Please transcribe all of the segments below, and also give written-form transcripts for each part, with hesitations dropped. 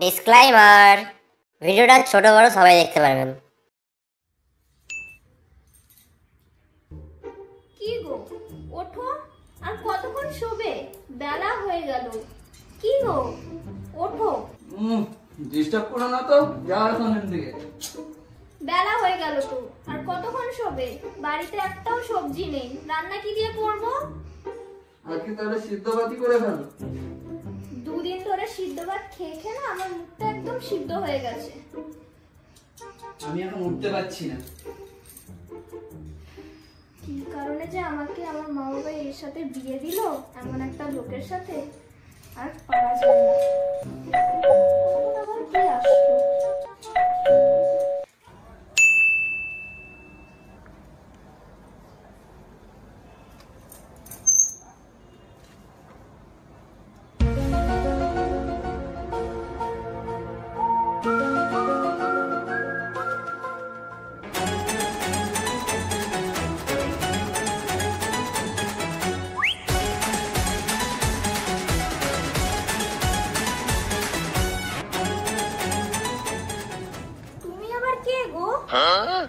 Disclaimer, ভিডিওটা ছোট বড় সবাই দেখতে পারবেন। কি গো, ওঠো। আর কতক্ষণ শোবে? বেলা হয়ে গেল। কি গো, ওঠো। ডিস্টার্ব করো না তো, যাও এখন এখান থেকে। বেলা হয়ে গেল তো, আর কতক্ষণ শোবে? বাড়িতে একটাও সবজি নেই, রান্না কি দিয়ে করব? আজকে তাহলে সিদ্ধ ভাতই করে ফেলো। দুদিন ধরে সিদ্ধ ভাত খেয়ে খেয়ে না আমার মুখটা একদম সিদ্ধ হয়ে গেছে। আমি এখন উঠতে পারছি না। কি কারণে যে আমাকে আমার মা বাবা এর সাথে বিয়ে দিল, এমন একটা লোকের সাথে, আর পারা যায় না। আবার কি আসলো?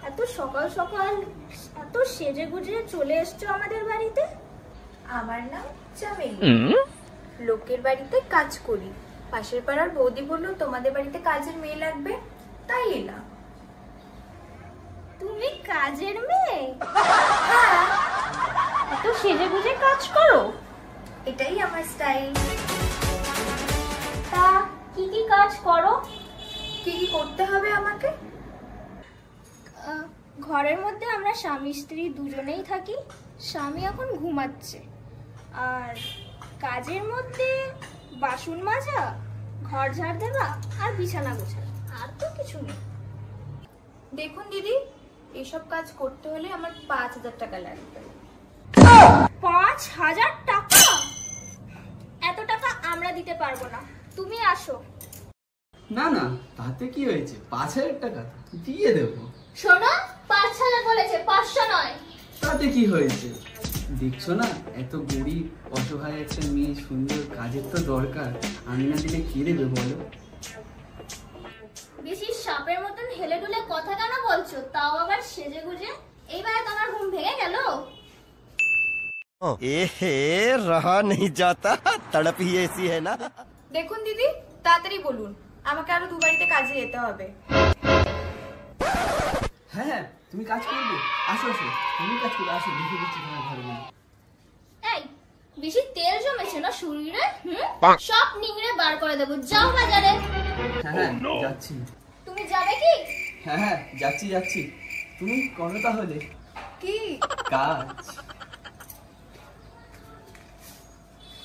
এত সকাল সকাল এত সেজে গুজে চলে এসছো আমাদের বাড়িতে? আমার নাম চামেলি, লোকের বাড়িতে কাজ করি। পাশের পাড়ার বৌদি বললো তোমাদের বাড়িতে কাজের মেয়ে লাগবে, তাই এলাম। তুমি কাজের মেয়ে? এত সেজে গুজে কাজ করো? এটাই আমার স্টাইল। তা কি কি কাজ করো? কি কি করতে হবে আমাকে? ঘরের মধ্যে আমরা স্বামী স্ত্রী দুজনেই থাকি। স্বামী এখন ঘুমাচ্ছে। আর কাজের মধ্যে বাসন মাজা, ঘর ঝাড় দেওয়া আর বিছানা গোছানো, আর তো কিছু নেই। দেখুন দিদি, এইসব কাজ করতে হলে আমার 5,000 টাকা লাগবে। 5,000 টাকা? এত টাকা আমরা দিতে পারবো না, তুমি আসো। না না, তাতে কি হয়েছে? 5,000 টাকা দিয়ে দেবো। শোনো, 5,000 বলেছে, 500 নয়। তাতে কি হয়েছে? দেখছো না, এত গরিব অসহায় একটা মেয়ে, সুন্দর, কাজের তো দরকার। আমি না দিলে কে দেবে বলো? বেশি সাপের মতন হেলে দুলে কথা কেন বলছো? তাও আবার সেজে গুজে। এইবারে তোমার ঘুম ভেঙে গেল? रहा नहीं जाता, तड़प ही ऐसी है ना। দেখুন দিদি, তাড়াতাড়ি বলুন, আমাকে আরো 2 বাড়িতে কাজে যেতে হবে। হ্যাঁ হ্যাঁ, তুমি কাজ করবে, আসো আসো, তুমি কাজ করবে, আসো, দেখে দিচ্ছি তোমার ঘরে। এই, বেশি তেল জমেছে না শরীরে? সব নিংড়ে বার করে দেবো। যাও বাজারে। হ্যাঁ হ্যাঁ, যাচ্ছি। তুমি যাবে কি? হ্যাঁ হ্যাঁ, যাচ্ছি যাচ্ছি। তুমি করো তাহলে কি কাজ।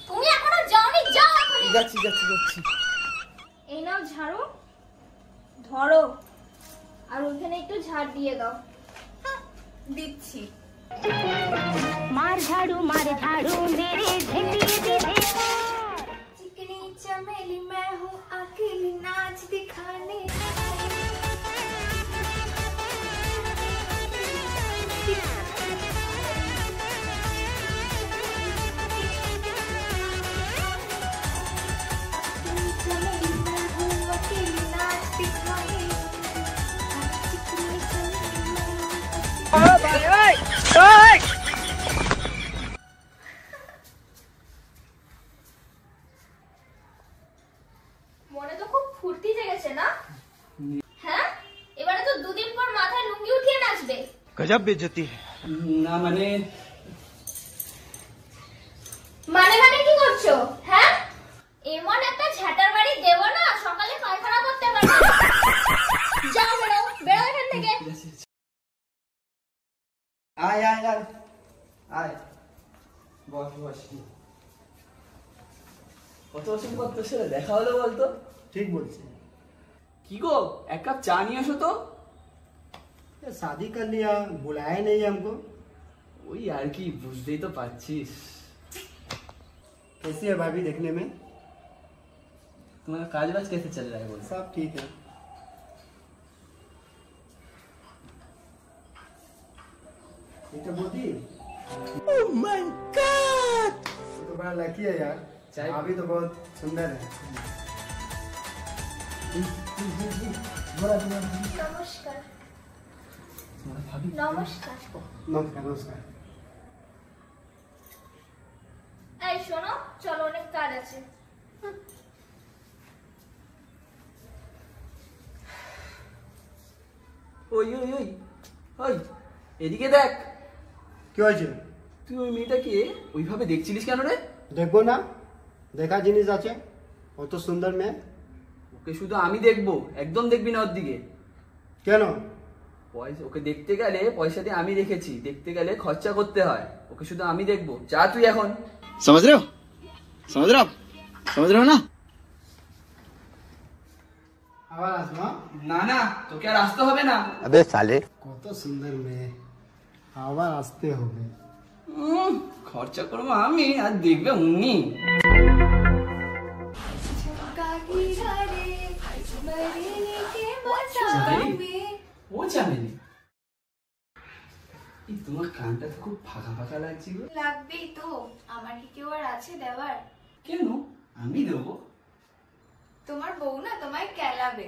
তুমি এখনো যাওনি? যাও এখনই। যাচ্ছি যাচ্ছি যাচ্ছি। এই নাও ঝাড়ু, ধরো, আর ওখানে একটু ঝাড় দিয়ে দাও। দিচ্ছি। मार झाड़ू मेरे झंडे चिकनी चमेली मैं हूँ, अकेली नाच दिखाने। चमेली मैं हूँ, अकेली नाच दिखाने। चिकनी चमेली मैं हूँ, মনে তো খুব ফুর্তি জেগেছে না? হ্যাঁ, এবারে তো 2 দিন পর মাথায় লুঙ্গি উঠিয়ে নাচবে। गजब बेइज्जती है। না মানে মানে কি করছো? হ্যাঁ, এমন একটা ঝাঁটার বাড়ি দেবো না, সকালে পায়খানা করতে পারবে না। যাও, বেরো বেরো এখান থেকে। আয় আয় আয় আয়, বস বস। কত বছর পর তোর সাথে দেখা হলো বলতো? ठीक बोलते কি গো, এক কাপ চা নিয়ে আসো তো। हैं। शादी कर लिया, बुलाया नहीं हमको। ওই আর কি, বুঝতেই তো পারছিস। कैसी है भाभी देखने में? তোমার কাজ বাজ कैसे चल रहा है बोल? सब ठीक है। बेटा मोदी, Oh my God! तो बड़ा लकी है यार। चाय भाभी तो बहुत सुंदर है। নমস্কার। নমস্কার। নমস্কার নমস্কার। এই শোনো, চলো, অনেক কাজ আছে। ওই ওই ওই ওই এদিকে দেখ। কি হয়েছে? তুই ওই মেয়েটাকে ওইভাবে দেখছিলিস কেন রে? দেখবো না? দেখা জিনিস আছে, অত সুন্দর মেয়ে। ওকে শুধু আমি দেখবো, একদম দেখবি না ওর দিকে। কেন? পয়সা, ওকে দেখতে গেলে পয়সা দিয়ে আমি রেখেছি, দেখতে গেলে খরচা করতে হয়। ওকে শুধু আমি দেখবো, যা তুই এখন। समझ रहे हो समझ रहे हो ना? আবার আসবো। না না, তোকে আর আসতে হবে না। अबे साले কত সুন্দর মেয়ে, আবার আসতে হবে। খরচা করবো আমি আর দেখবে উনি। ও চামেলি, তোমার কানটা তো খুব ফাঁকা ফাঁকা লাগছে গো। লাগবেই তো, আমার কি কেউ আর আছে দেওয়ার? কেন? আমি দেবো। তোমার বউ না তোমায় কেলাবে।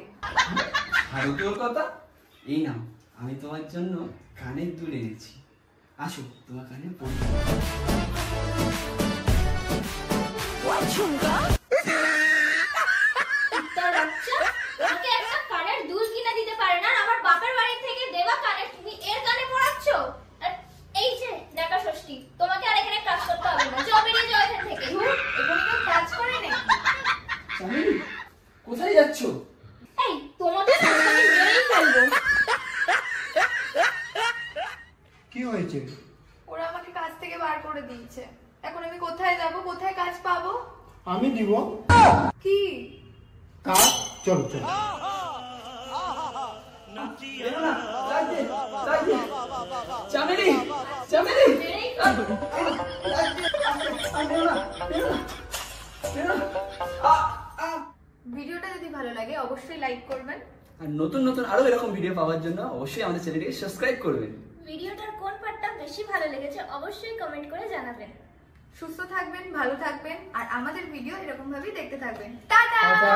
ভারতীয় কথা। এই নাও, আমি তোমার জন্য কানের দুল এনেছি। আসো, তোমার কানে পড়ি। কুত্তার বাচ্চা, আমাকে একটা কানের দুল কিনে দিতে পারে না, আর আমার বাপের বাড়ি থেকে দেওয়া কানে তুমি এর কানে পরাচ্ছ। আর এই যে দেখা ষষ্ঠী, তোমাকে আর এখানে কাজ করতে হবে না, যাও, বেরিয়ে যাও এখান থেকে। এখানে কেউ কাজ করে নাকি? চামেলি, কোথায় যাচ্ছ? এই তোমাকে আমি মেরেই ফেলবো। কি হয়েছে? ওরা আমাকে কাজ থেকে বার করে দিয়েছে, এখন আমি কোথায় যাব, কোথায় কাজ পাবো? আমি দিব কি? কাজ। চলো চলো। এলো না, লাগছে, লাগছে। চামেলি, চামেলি। মেরেই ফেলবো। ভিডিওটা যদি ভালো লাগে অবশ্যই লাইক করবেন। আর নতুন নতুন আরো এরকম ভিডিও পাওয়ার জন্য অবশ্যই আমাদের চ্যানেলটিকে সাবস্ক্রাইব করবেন। ভিডিওটার কোন পার্টটা বেশি ভালো লেগেছে অবশ্যই কমেন্ট করে জানাবেন। সুস্থ থাকবেন, ভালো থাকবেন, আর আমাদের ভিডিও এরকম ভাবেই দেখতে থাকবেন। টাটা। টাটা।